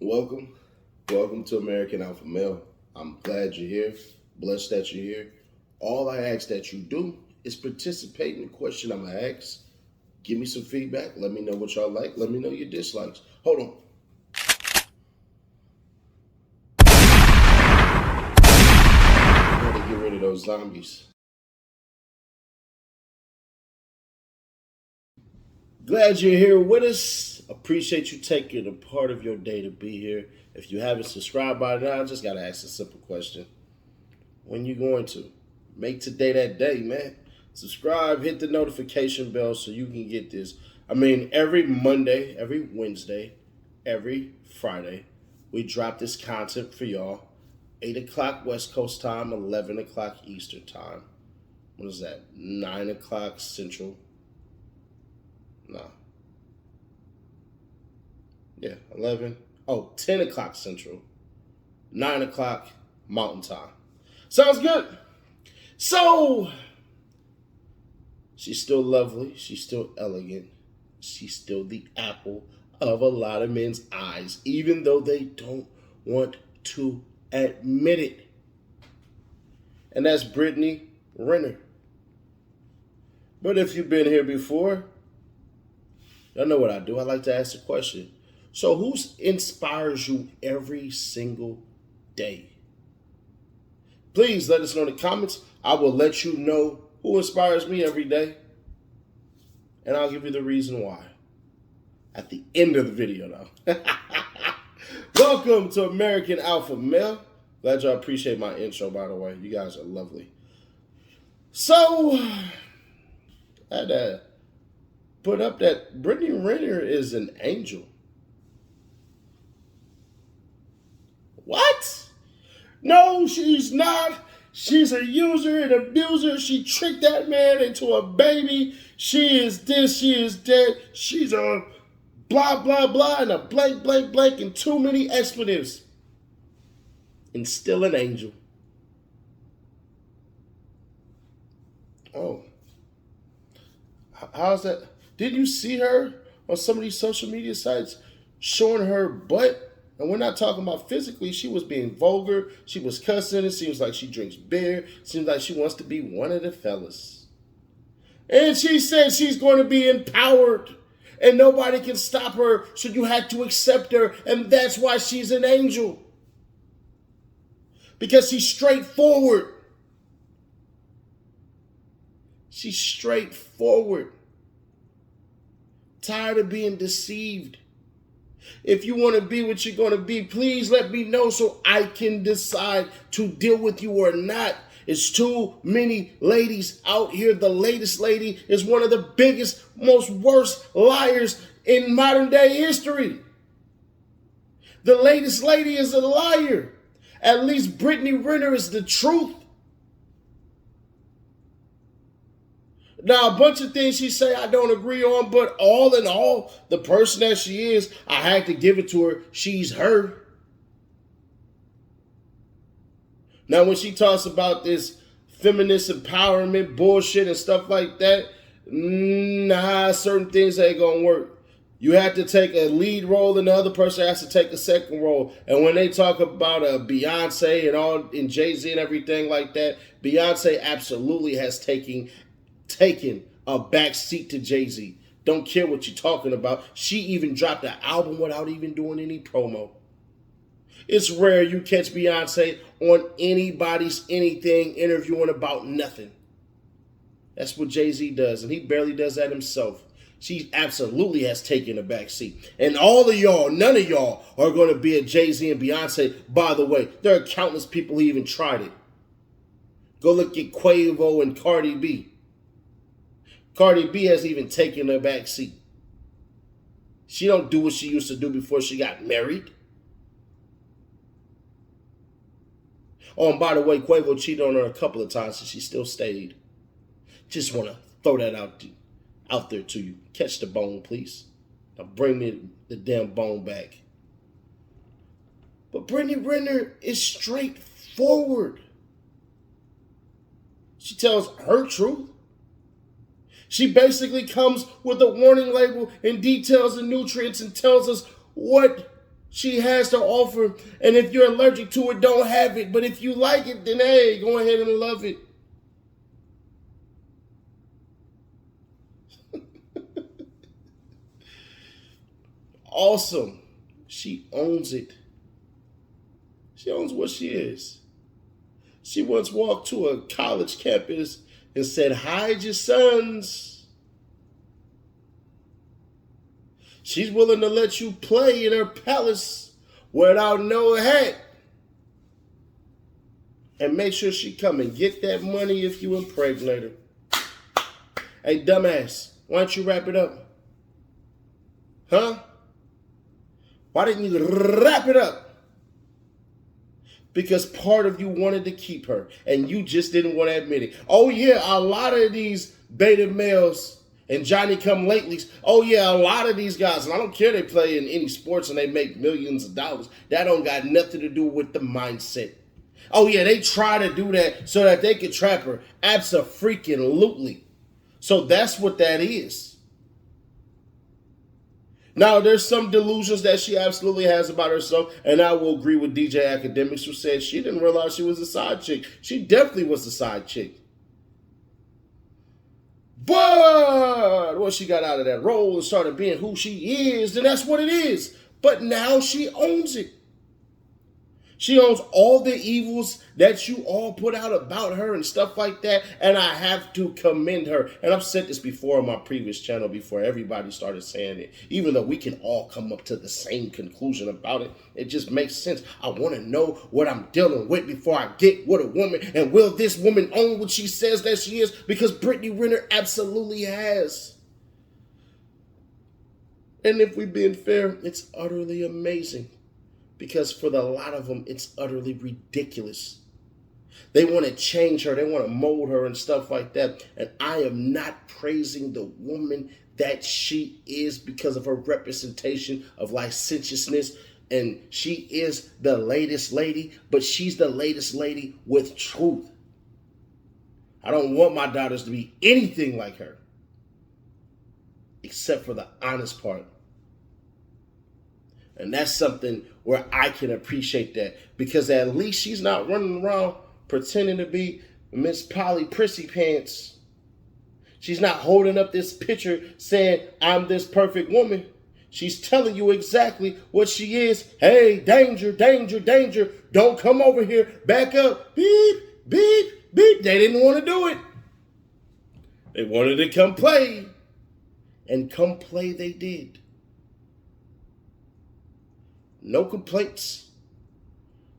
Welcome. Welcome to American Alpha Male. I'm glad you're here. Blessed that you're here. All I ask that you do is participate in the question I'm going to ask. Give me some feedback. Let me know what y'all like. Let me know your dislikes. Hold on. I got to get rid of those zombies. Glad you're here with us. Appreciate you taking a part of your day to be here. If you haven't subscribed by now, I just got to ask a simple question. When you going to? Make today that day, man. Subscribe, hit the notification bell so you can get this. Every Monday, every Wednesday, every Friday, we drop this content for y'all. 8 o'clock West Coast time, 11 o'clock Eastern time. What is that? 9 o'clock Central. No. Yeah, 11. Oh, 10 o'clock Central. 9 o'clock Mountain time. Sounds good. So, she's still lovely. She's still elegant. She's still the apple of a lot of men's eyes, even though they don't want to admit it. And that's Brittany Renner. But if you've been here before, y'all know what I do. I like to ask the question. So who inspires you every single day? Please let us know in the comments. I will let you know who inspires me every day. And I'll give you the reason why at the end of the video, though. Welcome to American Alpha Male. Glad y'all appreciate my intro, by the way. You guys are lovely. So, I had to put up that Brittany Renner is an angel. What? No, she's not. She's a user and abuser. She tricked that man into a baby. She is this, she is that. She's a blah, blah, blah, and a blank, blank, blank, and too many expletives. And still an angel. Oh. How's that? Did you see her on some of these social media sites showing her butt? And we're not talking about physically. She was being vulgar. She was cussing. It seems like she drinks beer. It seems like she wants to be one of the fellas. And she said she's going to be empowered. And nobody can stop her. So you had to accept her. And that's why she's an angel. Because she's straightforward. She's straightforward. Tired of being deceived. If you want to be what you're going to be, please let me know so I can decide to deal with you or not. It's too many ladies out here. The latest lady is one of the biggest, most worst liars in modern day history. The latest lady is a liar. At least Brittany Renner is the truth. Now, a bunch of things she say I don't agree on, but all in all, the person that she is, I had to give it to her. She's her. Now, when she talks about this feminist empowerment bullshit and stuff like that, certain things ain't gonna work. You have to take a lead role and the other person has to take a second role. And when they talk about Beyonce and Jay-Z and everything like that, Beyonce absolutely has taken a back seat to Jay-Z. Don't care what you're talking about. She even dropped an album without even doing any promo. It's rare you catch Beyonce on anybody's anything interviewing about nothing. That's what Jay-Z does, and he barely does that himself. She absolutely has taken a back seat. And all of y'all, none of y'all are going to be a Jay-Z and Beyonce. By the way, there are countless people who even tried it. Go look at Quavo and Cardi B. Cardi B has even taken a back seat. She don't do what she used to do before she got married. Oh, and by the way, Quavo cheated on her a couple of times and she still stayed. Just want to throw that out there to you. Catch the bone, please. Now bring me the damn bone back. But Brittany Renner is straightforward. She tells her truth. She basically comes with a warning label and details the nutrients and tells us what She has to offer, and if you're allergic to it, don't have it. But if you like it, then hey, go ahead and love it. Awesome. She owns it. She owns what she is. She once walked to a college campus and said, hide your sons. She's willing to let you play in her palace without no hat. And make sure she come and get that money if you impregnate her. Hey, dumbass, why don't you wrap it up? Huh? Why didn't you wrap it up? Because part of you wanted to keep her and you just didn't want to admit it. Oh yeah, a lot of these beta males and Johnny come latelys. Oh yeah, a lot of these guys, and I don't care they play in any sports and they make millions of dollars. That don't got nothing to do with the mindset. Oh yeah, they try to do that so that they can trap her. Abso-freaking-lutely. So that's what that is. Now, there's some delusions that she absolutely has about herself, and I will agree with DJ Academics, who said she didn't realize she was a side chick. She definitely was a side chick. But once she got out of that role and started being who she is, then that's what it is. But now she owns it. She owns all the evils that you all put out about her and stuff like that. And I have to commend her. And I've said this before on my previous channel before everybody started saying it. Even though we can all come up to the same conclusion about it. It just makes sense. I want to know what I'm dealing with before I get with a woman. And will this woman own what she says that she is? Because Brittany Renner absolutely has. And if we're being fair, it's utterly amazing. Because for a lot of them, it's utterly ridiculous. They want to change her. They want to mold her and stuff like that. And I am not praising the woman that she is because of her representation of licentiousness. And she is the latest lady, but she's the latest lady with truth. I don't want my daughters to be anything like her. Except for the honest part. And that's something where I can appreciate that. Because at least she's not running around pretending to be Miss Polly Prissy Pants. She's not holding up this picture saying, I'm this perfect woman. She's telling you exactly what she is. Hey, danger, danger, danger. Don't come over here. Back up. Beep, beep, beep. They didn't want to do it. They wanted to come play. And come play they did. No complaints,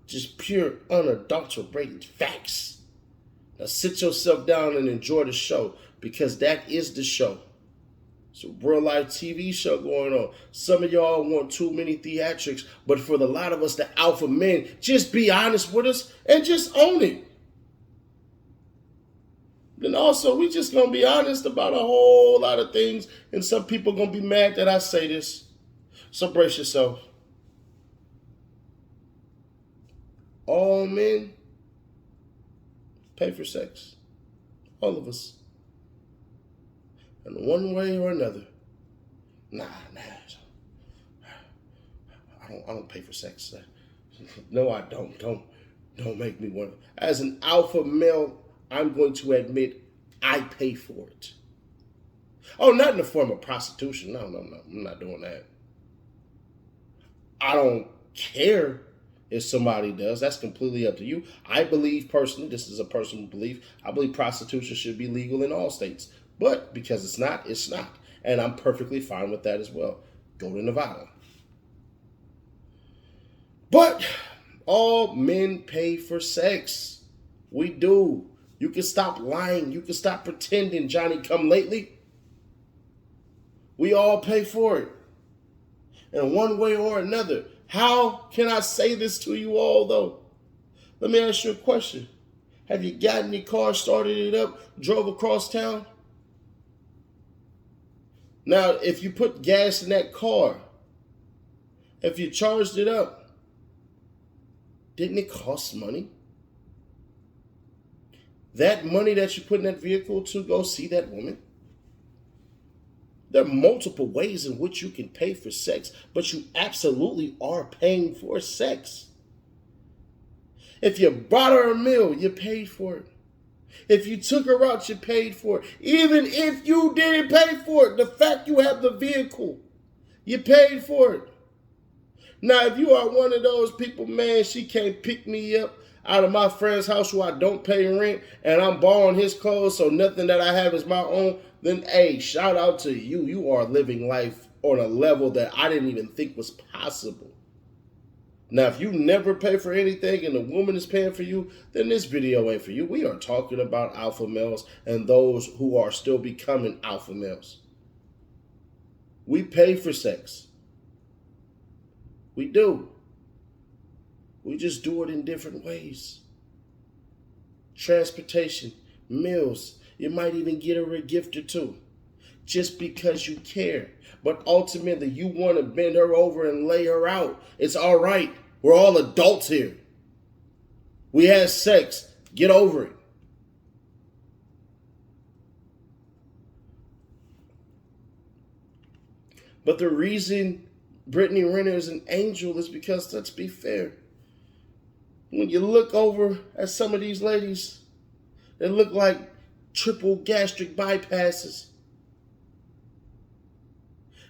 just pure unadulterated facts. Now sit yourself down and enjoy the show because that is the show. It's a real life TV show going on. Some of y'all want too many theatrics, but for the lot of us, the alpha men, just be honest with us and just own it. Then also, we just going to be honest about a whole lot of things, and some people going to be mad that I say this. So brace yourself. All men pay for sex. All of us. In one way or another. Nah. I don't pay for sex. No, I don't. Don't make me want to. As an alpha male, I'm going to admit I pay for it. Oh, not in the form of prostitution. No. I'm not doing that. I don't care if somebody does. That's completely up to you. I believe personally, this is a personal belief, I believe prostitution should be legal in all states. But because it's not, it's not. And I'm perfectly fine with that as well. Go to Nevada. But all men pay for sex. We do. You can stop lying. You can stop pretending, Johnny come lately. We all pay for it. In one way or another. How can I say this to you all, though? Let me ask you a question. Have you gotten your car, started it up, drove across town? Now, if you put gas in that car, if you charged it up, didn't it cost money? That money that you put in that vehicle to go see that woman, There are multiple ways in which you can pay for sex, but you absolutely are paying for sex. If you bought her a meal, you paid for it. If you took her out, you paid for it. Even if you didn't pay for it, the fact you have the vehicle, you paid for it. Now, if you are one of those people, man, she can't pick me up out of my friend's house who I don't pay rent and I'm borrowing his clothes so nothing that I have is my own, then hey, shout out to you. You are living life on a level that I didn't even think was possible. Now, if you never pay for anything and the woman is paying for you, then this video ain't for you. We are talking about alpha males and those who are still becoming alpha males. We pay for sex. We do. We just do it in different ways. Transportation, meals. You might even get her a gift or two just because you care. But ultimately, you want to bend her over and lay her out. It's all right. We're all adults here. We had sex. Get over it. But the reason Brittany Renner is an angel is because, let's be fair, when you look over at some of these ladies, they look like triple gastric bypasses.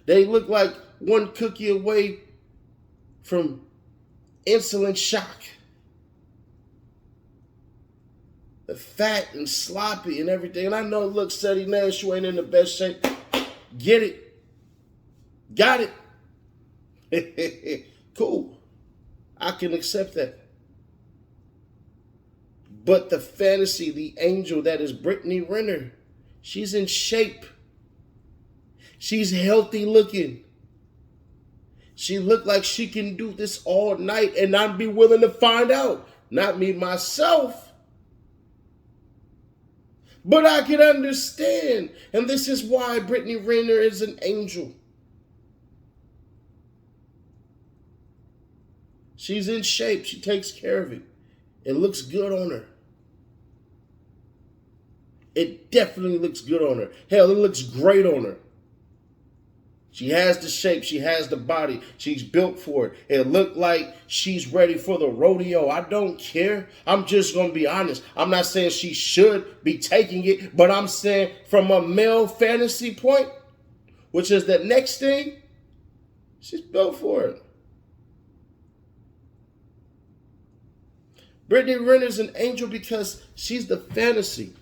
They look like one cookie away from insulin shock. They're fat and sloppy and everything. And I know, look, Sadie Nash, you ain't in the best shape. Get it. Got it. Cool. I can accept that. But the fantasy, the angel that is Brittany Renner, she's in shape. She's healthy looking. She looked like she can do this all night and I'd be willing to find out. Not me, myself. But I can understand. And this is why Brittany Renner is an angel. She's in shape. She takes care of it. It looks good on her. It definitely looks good on her. Hell, it looks great on her. She has the shape. She has the body. She's built for it. It looked like she's ready for the rodeo. I don't care. I'm just going to be honest. I'm not saying she should be taking it, but I'm saying from a male fantasy point, which is the next thing, she's built for it. Brittany Renner's an angel because she's the fantasy.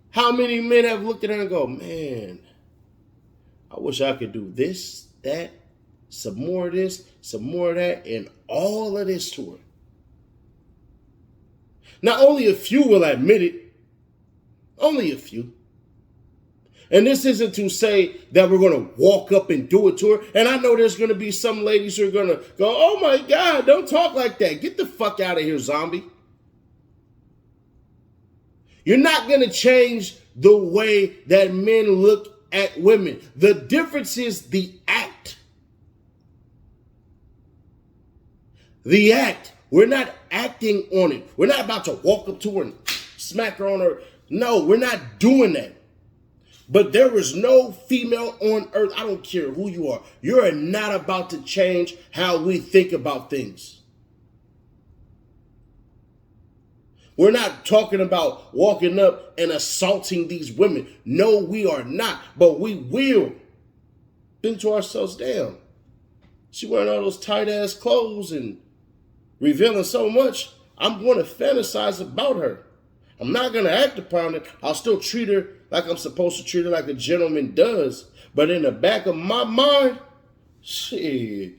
How many men have looked at her and go, man, I wish I could do this, that, some more of this, some more of that, and all of this to her. Now, only a few will admit it. Only a few. And this isn't to say that we're going to walk up and do it to her. And I know there's going to be some ladies who are going to go, oh my God, don't talk like that. Get the fuck out of here, zombie. You're not going to change the way that men look at women. The difference is the act. The act. We're not acting on it. We're not about to walk up to her and smack her on her. No, we're not doing that. But there is no female on earth, I don't care who you are, you're not about to change how we think about things. We're not talking about walking up and assaulting these women. No, we are not, but we will. Think to ourselves, damn, she wearing all those tight-ass clothes and revealing so much, I'm going to fantasize about her. I'm not going to act upon it. I'll still treat her like I'm supposed to treat her, like a gentleman does. But in the back of my mind, shit,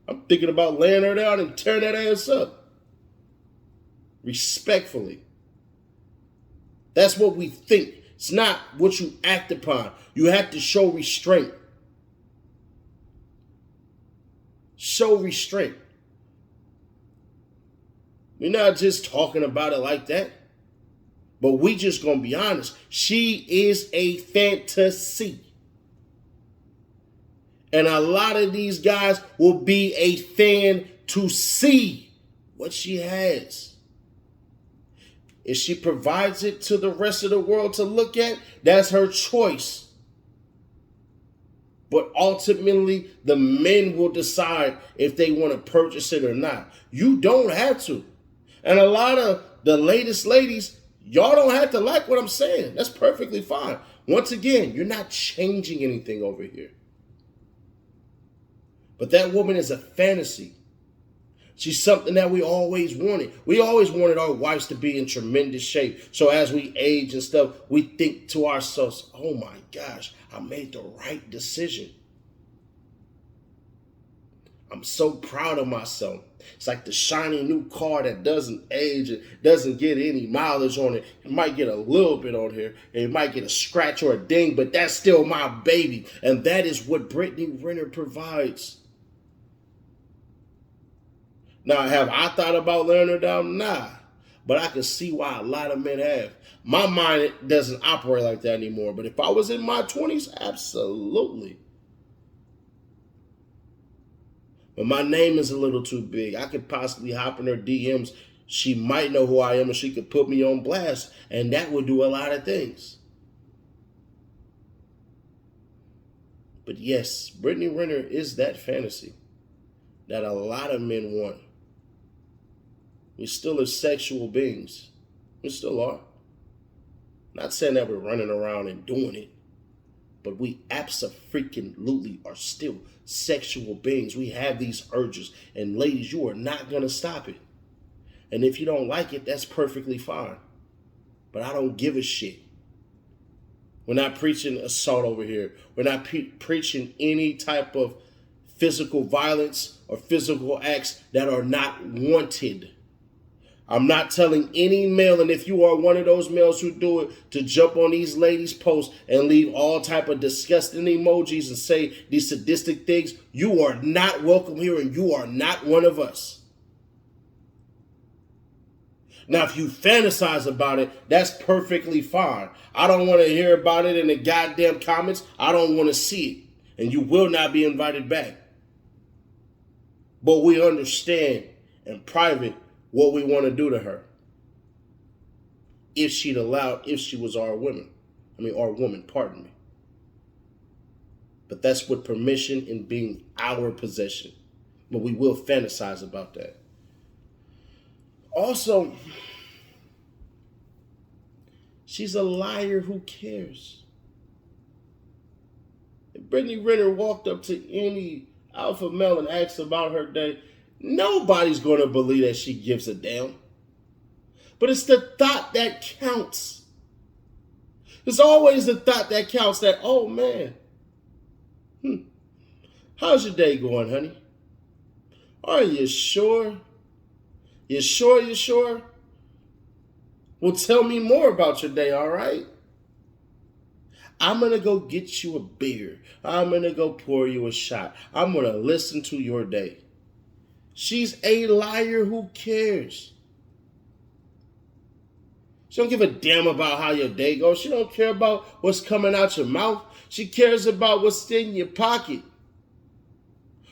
I'm thinking about laying her down and tearing that ass up. Respectfully. That's what we think. It's not what you act upon. You have to show restraint. Show restraint. We're not just talking about it like that. But we just gonna be honest. She is a fantasy. And a lot of these guys will be a fan to see what she has. If she provides it to the rest of the world to look at, that's her choice. But ultimately, the men will decide if they want to purchase it or not. You don't have to. And a lot of the latest ladies, y'all don't have to like what I'm saying. That's perfectly fine. Once again, you're not changing anything over here. But that woman is a fantasy. She's something that we always wanted. We always wanted our wives to be in tremendous shape. So as we age and stuff, we think to ourselves, oh my gosh, I made the right decision. I'm so proud of myself. It's like the shiny new car that doesn't age. It doesn't get any mileage on it. It might get a little bit on here. It might get a scratch or a ding, but that's still my baby. And that is what Brittany Renner provides. Now, have I thought about laying her down? Nah. But I can see why a lot of men have. My mind doesn't operate like that anymore. But if I was in my 20s, absolutely. But my name is a little too big. I could possibly hop in her DMs. She might know who I am and she could put me on blast. And that would do a lot of things. But yes, Brittany Renner is that fantasy that a lot of men want. We still are sexual beings. We still are. Not saying that we're running around and doing it, but we abso-freaking-lutely are still sexual beings. We have these urges, and ladies, you are not going to stop it. And if you don't like it, that's perfectly fine. But I don't give a shit. We're not preaching assault over here. We're not preaching any type of physical violence or physical acts that are not wanted. I'm not telling any male, and if you are one of those males who do it, to jump on these ladies' posts and leave all type of disgusting emojis and say these sadistic things. You are not welcome here, and you are not one of us. Now, if you fantasize about it, that's perfectly fine. I don't want to hear about it in the goddamn comments. I don't want to see it, and you will not be invited back. But we understand in private what we want to do to her. If she'd allowed, if she was our woman. Our woman, pardon me. But that's with permission and being our possession. But we will fantasize about that. Also, she's a liar who cares. If Brittany Renner walked up to any alpha male and asked about her day, nobody's going to believe that she gives a damn. But it's the thought that counts. It's always the thought that counts that, oh man, how's your day going, honey? Are you sure? You sure? You sure? Well, tell me more about your day, all right? I'm going to go get you a beer. I'm going to go pour you a shot. I'm going to listen to your day. She's a liar who cares. She don't give a damn about how your day goes. She don't care about what's coming out your mouth. She cares about what's in your pocket.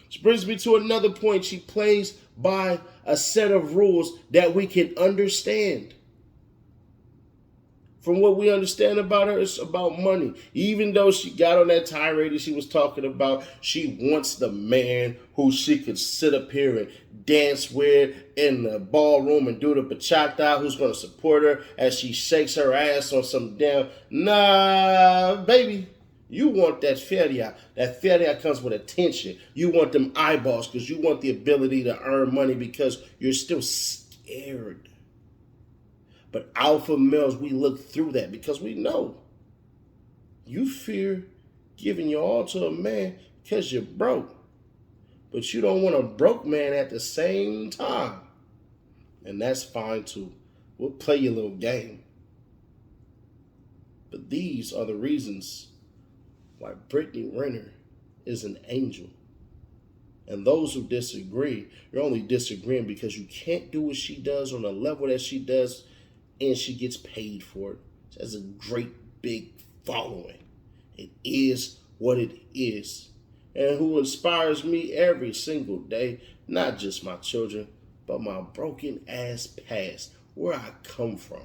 Which brings me to another point. She plays by a set of rules that we can understand. From what we understand about her, it's about money. Even though she got on that tirade that she was talking about, she wants the man who she could sit up here and dance with in the ballroom and do the bachata, who's going to support her as she shakes her ass on some damn... Nah, baby. You want that feria. That feria comes with attention. You want them eyeballs because you want the ability to earn money because you're still scared. But alpha males, we look through that because we know you fear giving your all to a man because you're broke. But you don't want a broke man at the same time. And that's fine too. We'll play your little game. But these are the reasons why Brittany Renner is an angel. And those who disagree, you're only disagreeing because you can't do what she does on the level that she does, and she gets paid for it. She has a great big following. It is what it is. And who inspires me every single day, not just my children, but my broken ass past, where I come from.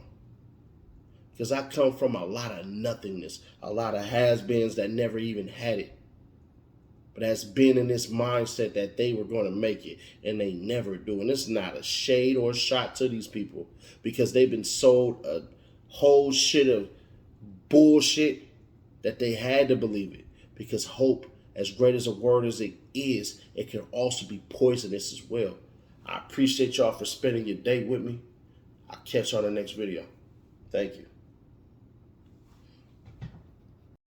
Because I come from a lot of nothingness, a lot of has-beens that never even had it. but has been in this mindset that they were going to make it, and they never do. And it's not a shade or a shot to these people, because they've been sold a whole shit of bullshit that they had to believe it. Because hope, as great as a word as it is, it can also be poisonous as well. I appreciate y'all for spending your day with me. I'll catch you on the next video. Thank you.